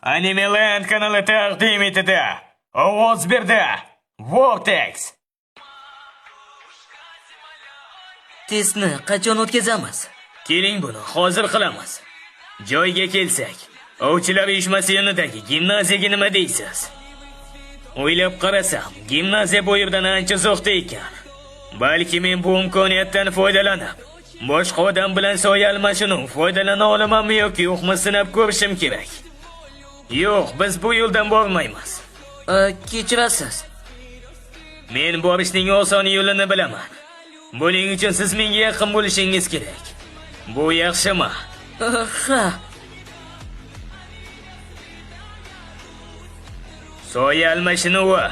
Animeland kanali taqdim etadi. Ovoz berdi. Vortex. Testni qachon o'tkazamiz? Keling buni hozir qilamiz. Joyga kelsak, ovchilar uyushmasi yonidagi gimnaziyaga nima deysiz? O'ylab qarasam, gimnaziya bu yerdan ancha uzoqda ekan. Balki men bu imkoniyatdan foydalanib, boshqa odam bilan soya almashinuv foydalana olamanmi yoki yo'qmi sinab ko'rishim kerak. Yo'q, biz bu yo'ldan bormaymiz. Kechirasiz. Men borishning oson yo'lini bilaman. Buning uchun siz menga yaqin bo'lishingiz kerak. Bu yaxshimi? Ha. Soya almashinuvi.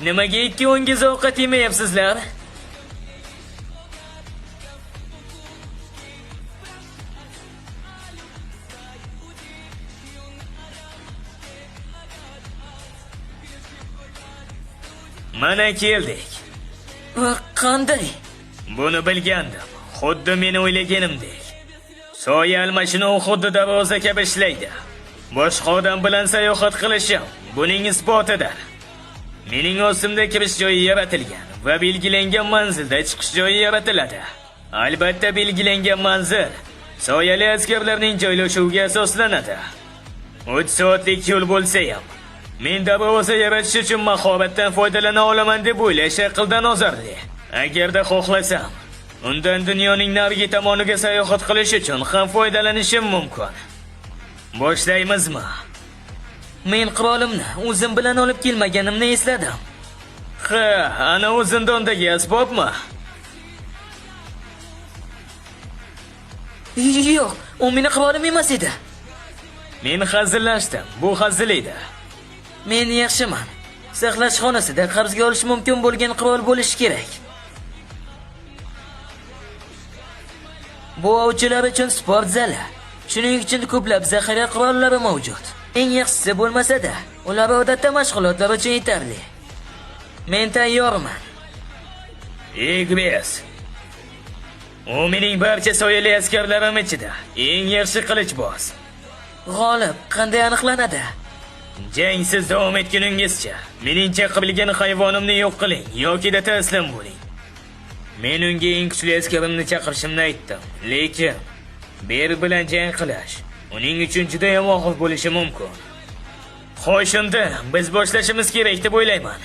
Nimaga ikkovingiz ovqat yemayapsizlar? Mana keldik. Qanday? Buni bilgandim. Xuddi meni o'ylaganimdek. Soya almashinuv xuddi darvoza kabi ishlaydi. Boshqa odam bilan sayohat qilishim buning isbotidir. Mening ostimda kirish joyi yaratilgan va belgilangan manzilda chiqish joyi yaratiladi. Albatta belgilangan manzil soyali askarlarning joylashuviga asoslanadi. 3 soatlik yo'l bo'lsa ham, men darvoza yaratish uchun mahoratdan foydalana olaman deb o'ylash aqldan ozarli. Agarda xohlasam, undan dunyoning narigi tomoniga sayohat qilish uchun ham foydalanishim mumkin. Boshlaymizmi? Men qirolimni o'zim bilan olib kelmaganimni esladim. Ha, ana u zindondagi asbobmi? Yo'q, u meni qirolim emas edi. Men hazillashdim. Bu hazil edi. Men yaxshiman. Saqlash xonasida qarzga olish mumkin bo'lgan qurol bo'lishi kerak. Bu ovchilar uchun sport zali. Shuning uchun ko'plab zaxira qurollari mavjud. Eng yaxshisi bo'lmasa-da, ular odatda mashg'ulotlar uchun yetarli. Men tayyorman. Igres. U mening barcha soyali askarlarim ichida eng yaxshi qilichboz. G'olib qanday aniqlanadi? Jangsiz davom etguningizcha meningcha qibilgan hayvonimni yo'q qiling yoki da taslim bo'ling. Men unga eng kuchli askarimni chaqirishimni aytdim, lekin ber bilan jang qilish uning uchun juda ham og'ir bo'lishi mumkin. Xo'sh, unda biz boshlashimiz kerak deb o'ylayman.